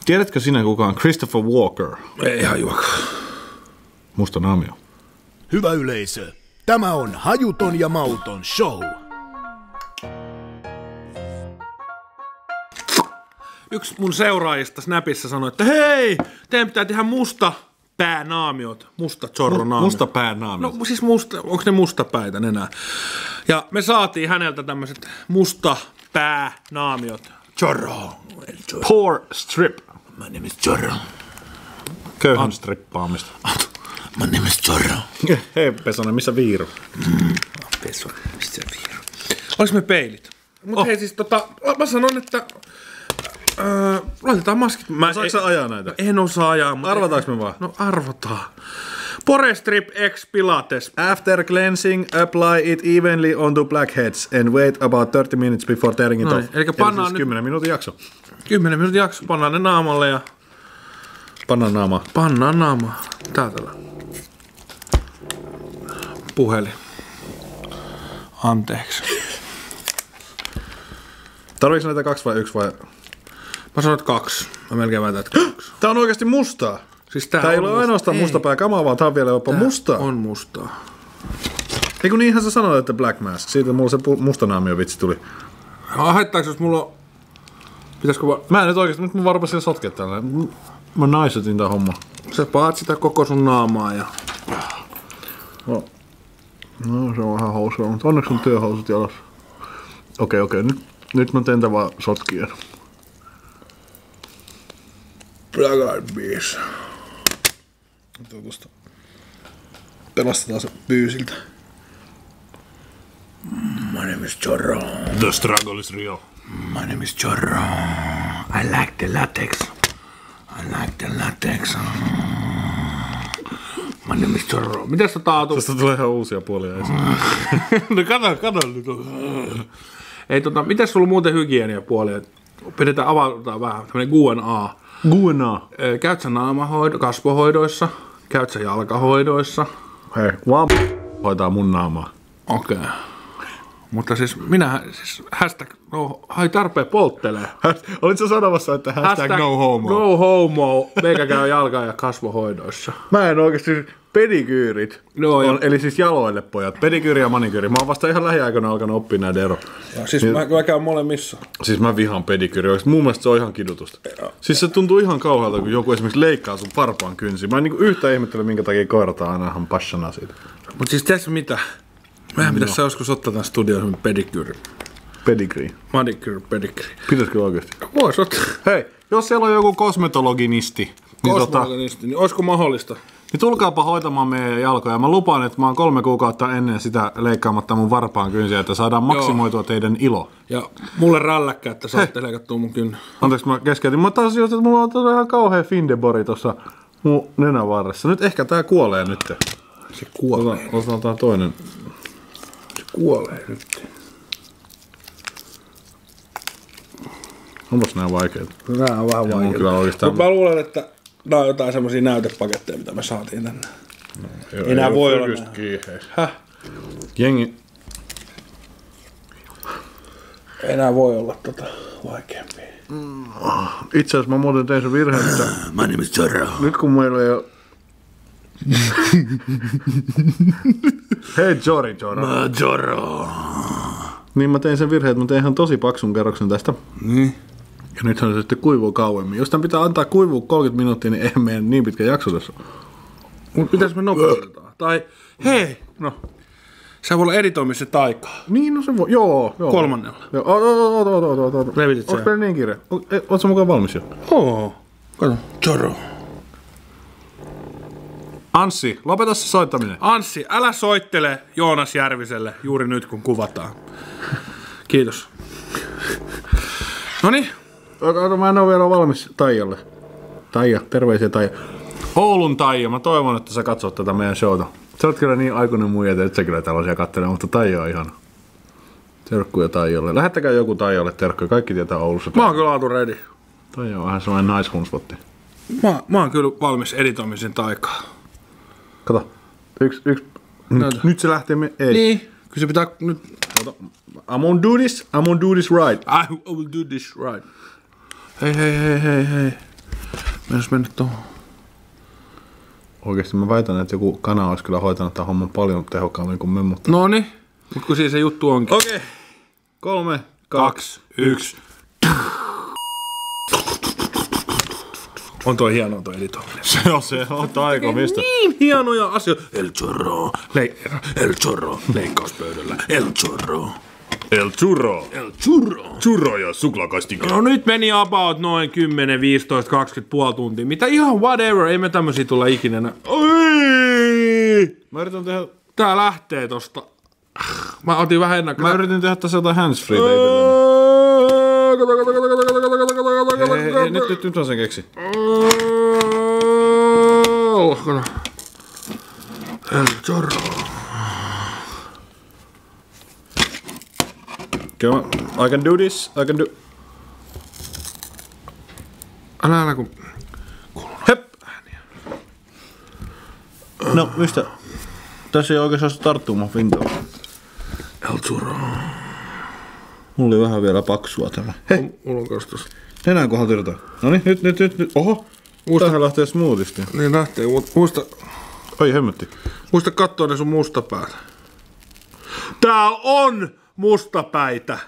Tiedätkö sinä kuka on Christopher Walker? Ei hajuakaan. Musta naamio. Hyvä yleisö, tämä on hajuton ja mauton show. Yksi mun seuraajista Snapissa sanoi, että hei, teidän pitää tehdä musta päänaamiot, musta zorro-naamiot. Musta päänaamiot. No siis musta, onko ne mustapäitä enää? Ja me saatiin häneltä tämmöiset musta päänaamiot. Zorro. Poor strip. My name is Zorro. Köyhän strippaamista. My name is Zorro. Hei Pesonen, missä Viiru? Pesonen, missä Viiru? Olis me peilit? Mut hei siis mä sanon, että laitetaan maskit. Saatko sä ajaa näitä? En osaa ajaa. Arvataanko me vaan? No arvotaan. Pore Strip X Pilates. After cleansing, apply it evenly onto blackheads and wait about 30 minutes before tearing it off. Eli pannaan siis nyt 10 minuutin jakso. 10 minuutin jakso, pannaan ne naamalle ja Pannaan naamaa. pannaan naamaa. Täältä. Puhelin. Anteeksi. Tarviiko näitä 2 vai 1 vai? Mä sanoin, että 2. Mä melkein väitän, että 2. Tää on oikeasti mustaa. Siis Tää ei on ole ainoastaan mustapää kamaa, vaan tää on vielä jopa mustaa. On mustaa. Eikö niinhän sä sanoit, että Black Mask? Siitä mulla se mustanaamio vitsi tuli. Haittaako jos mulla on... Pitäisikö vaan... Mä en nyt oikeesti, nyt mun varmaan sotkea tällä. Mä naisetin tää homma. Sä paat sitä koko sun naamaa ja... No se on vähän hauskaa, mutta onneksi on työhousut jalassa. Okei, nyt mä teen tää vaan sotkien. Black Eyed Peas. Tuosta. Pelastetaan se pyysiltä. My name is Zorro. The struggle is real. My name is Zorro. I like the latex. I like the latex. My name is Zorro. Mites Aatu? Tästä tulee ihan uusia puolia esiin. No kato nyt. Ei mites sulla muuten hygieniapuolia? Pidetään avataan vähän. Tämmönen Q&A. Guena. Käyt sä kasvohoidoissa? Käyt sä jalkahoidoissa? Hei, vaan hoitaa mun naamaa. Okei. Mutta siis minä, hashtag, no, hai tarpeen polttelee. Olitko sanomassa, että hashtag no homo? No homo, meikä käy jalka- ja kasvohoidoissa. Mä en oikeesti, pedikyyrit No, on, eli siis jaloille pojat, pedikyyri ja manikyyri. Mä oon vasta ihan lähiaikoina alkanut oppia näiden ero. Ja siis mä käyn molemmissa. Siis mä vihaan pedikyyri, oikeesti mun mielestä se on ihan kidutusta. Siis se tuntuu ihan kauhealta, kun joku esimerkiksi leikkaa sun varpaan kynsiin. Mä en niinku yhtään ihmettele, minkä takia koirat on aina ihan passionaa siitä. Mut siis tiedätkö mitä? Mehän pitäis sä joskus ottaa tän studioon pedikyyri. Pedigree. Pedikyyri. Pitäisikö oikeesti? Vois ottaa. Hei, jos siellä on joku kosmetologinisti, Niin olisiko mahdollista? niin tulkaapa hoitamaan meidän jalkoja. Mä lupaan, että mä oon 3 kuukautta ennen sitä leikkaamatta mun varpaan kynsiä, että saadaan maksimoitua teidän ilo. Ja mulle rälläkkä, että saatte leikattua mun kynä. Anteeksi, mä keskeytin. Mä taas just, että mulla on ihan kauhea Findebori tossa mun nenävarressa. Nyt ehkä tää kuolee nyt. Se kuolee. Otetaan toinen. Se kuolee nyt. Onpas nää vaikeet? Nää on vähän on kyllä oikeastaan... Mutta mä luulen, että nää on jotain semmosia näytepaketteja, mitä me saatiin tänne. Ei nää voi olla nää. Häh? Jengi... Ei nää voi olla vaikeampia. Itse asiassa mä muuten tein sen virheen, että... My name is Zorro. Nyt kun meillä ei oo... Hei Zorro. Zorro. Niin mä tein sen virheen, että mä tein ihan tosi paksun kerroksen tästä. Niin. Ja nythän se sitten kuivuu kauemmin. Jos tämän pitää antaa kuivua 30 minuuttia, niin eihän meidän niin pitkä jakso tässä. Mut pitäis me nopeutetaan. Tai hei, no. Sä voi olla editoimissa taikaa. Niin, no se voi. Joo. 3. Joo, oot. Levitit sen. Onks meillä niin kiire? Oot sä mukaan valmis jo? Oo. Kato. Zorro. Anssi, lopeta se soittaminen. Anssi, älä soittele Joonas Järviselle juuri nyt, kun kuvataan. Kiitos. Noniin. Mä en oo vielä valmis Taijalle. Taija, terveisiä Taija. Oulun Taija, mä toivon, että sä katsot tätä meidän showta. Sä oot kyllä niin aikuinen muija, että sä kyllä tällaisia kattelee, mutta Taija on ihana. Terkkuja Taijalle. Lähettäkää joku Taijalle terkkuja, kaikki tietää Oulussa. Mä oon kyllä Aatu ready. Taija on vähän sellainen naishundspotti. Mä oon kyllä valmis editoimisen taikaa. Kato. Yksi. Nyt se lähtee ei. Niin. Kyllä se pitää nyt... I'm gonna do this right. I will do this right. Hei. Jos mennyt tuohon. Oikeesti mä väitän, että joku kana olisi kyllä hoitanut tämän homman paljon tehokkaammin kuin me, mutta... Noniin. Mut kun siinä se juttu onkin. Okei. 3, 2, 1. On toi hienoa toi editoiminen. Se on taiko, mistä? Niin hienoja asioita. El Chorro. El Chorro. Leikkauspöydällä. El Chorro. El churro. El Churro. Churro ja suklaakastikka. No nyt meni about noin 10, 15, 20 puoli tuntia. Mitä ihan whatever. Ei me tämmösiä tulla ikinä. Oi! Mä yritän tehdä... Tää lähtee tosta. Mä otin vähän ennakkoa. Mä yritin tehdä tässä jotain handsfreetä itselleni. Ei, nyt mä sen keksi. El Chorro. Come on, I can do this, I can do... Älä kun... Hep! No, mistä? Tässä ei oikeastaan tarttuu mun fintoon. El Chorro. Mulla oli vähän vielä paksua tämä. Hei! Mulla on kostus. Nenään kohdalla tyrtää. Noniin, nyt. Oho! Tähän lähtee smoothisti. Niin lähtee, mut Ai hemmetti. muista katsoa ne sun mustapäät. Tää on mustapäitä.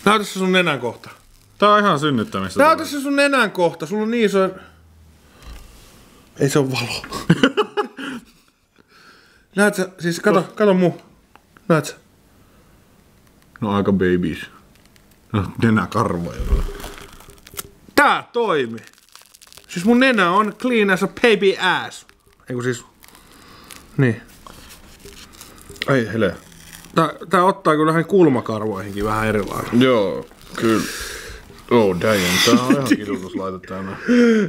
Näytä se sun nenän kohta. Tää on ihan synnyttämistä. Näytä se sun nenän kohta. Sulla on niin iso... Ei se oo valo. Näet sä, siis kato muu. Näet sä? No aika babies. No nenäkarvoja. Tää toimi. Siis mun nenä on clean as a baby ass. Eiku siis... Niin. Ai hele. Tää ottaa kyllä näihin kulmakarvoihinkin vähän erilainen. Joo, kyllä. Oh damn, tää on ihan kidutuslaite täynnä.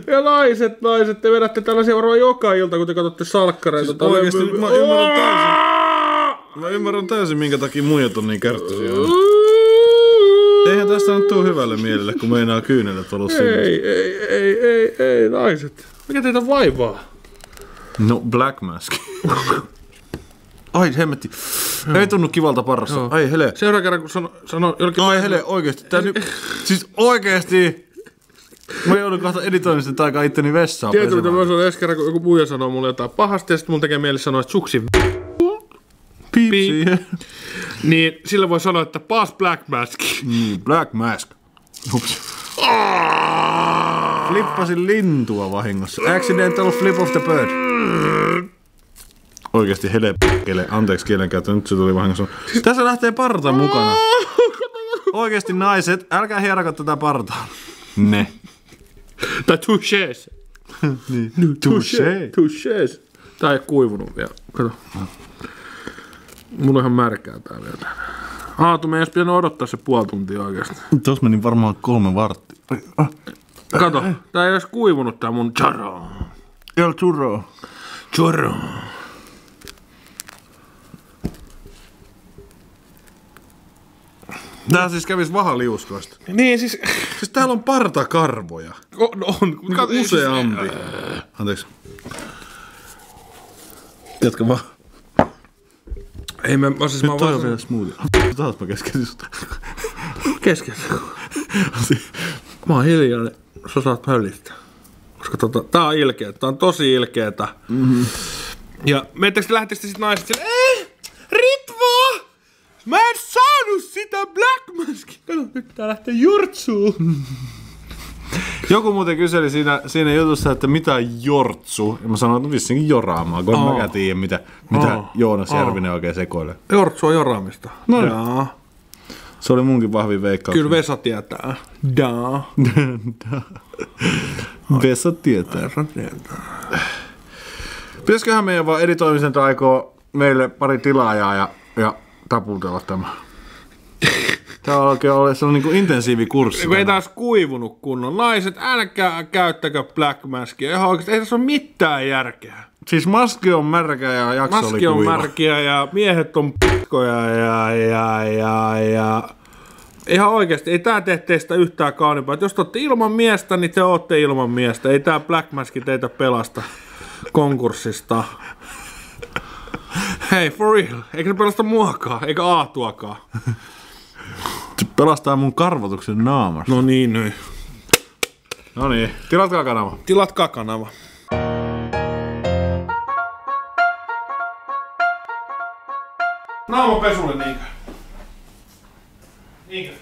Ja naiset, te vedätte tällaisia varmaan joka ilta, kun te katsotte salkkareita. Siis oikeesti mä ymmärrän täysin, minkä takia muijat on niin kärttöisiä. Eihän tästä nyt tuu hyvälle mielelle, kun meinaa kyynelet ollut sinne. Ei, naiset. Mikä teitä vaivaa? No, Black Mask. Ai hemmetti. Ei tunnu kivalta parrassa. Joo. Ai hele. Seuraavan kerran, kun sano jollekin... Ai hele, oikeesti. Tää nyt... Siis oikeesti. Mä joudun kohta editoimista taikaa itteni vessaan Tiedätkö, mitä pesemään. mä sanon ensi kerran, kun joku muija sanoo mulle jotain pahasti, ja sit mun tekee mieli sanoa, että suksi Piipsi. niin sillä voi sanoa, että pass Black Mask. Black Mask. Ups. Flippasin lintua vahingossa. Accidental flip of the bird. Oikeesti hele. Anteeksi kielenkäyttö, nyt se tuli vahingossa. Tässä lähtee parta mukana. Oikeesti naiset, älkää hierako tätä partaa. Ne. Tai touches. Niin. Touches. Tää ei kuivunut vielä. Kato. Mulla on ihan märkää tää vielä. Aatu, meidän olisi pitänyt odottaa se puoli tuntia oikeesti. Tuossa meni varmaan 3 varttia. Kato, tää ei edes kuivunut tää mun chorro. El churro. Chorro. Tää siis kävis vahaliuskoista. Niin siis... Siis täällä on partakarvoja. On. Useampi. Anteeksi. Jatka vaan. Ei mä siis mä Nyt toi on vaan... vielä smoothie. Taas mä kesken susta. Keskellä. Mä oon hiljainen. Sä saat höllistä. Koska tää on ilkeetä. Tää on tosi ilkeetä. Mm-hmm. Ja lähtekö sit naiset sille, Ritva! Mä en saanut sitä Black Maskia. Kato, nyt tää lähtee jurtsuun. Joku muuten kyseli siinä jutussa, että mitä on jortsu. Ja mä sanoin, että vissinkin joraamaa, kun en mäkään tiedä, mitä Joonas Järvinen oikein sekoilee. Jortsu on joraamista. No niin. Daa. Se oli munkin vahvin veikkaus. Kyllä Vesa tietää. Daa. Vesa tietää. Vesa tietää. Pitäisiköhän meidän vaan editoimisen aikoo meille pari tilaajaa ja taputella tämä. Tää on oikein ollut sellainen niin intensiivikurssi. Ei taas kuivunut kunnon. Naiset, älkää käyttäkö Black Maskia. Ihan oikeesti, ei tässä ole mitään järkeä. Siis maski on märkä ja jakso oli Maski on kuiva. märkiä ja miehet on p***koja ja... Ihan oikeesti, ei tää tee teistä yhtään kauniimpaa. Jos te ootte ilman miestä, niin te ootte ilman miestä. Ei tää Black Mask teitä pelasta konkurssista. Hei, for real. Eikä se pelasta muakaan, eikä Aatuakaan. Se pelastaa mun karvotuksen naamasta. No niin. No niin, tilatkaa kanava. Tilatkaa kanava. Naamapesulle niinkö? Niinkö?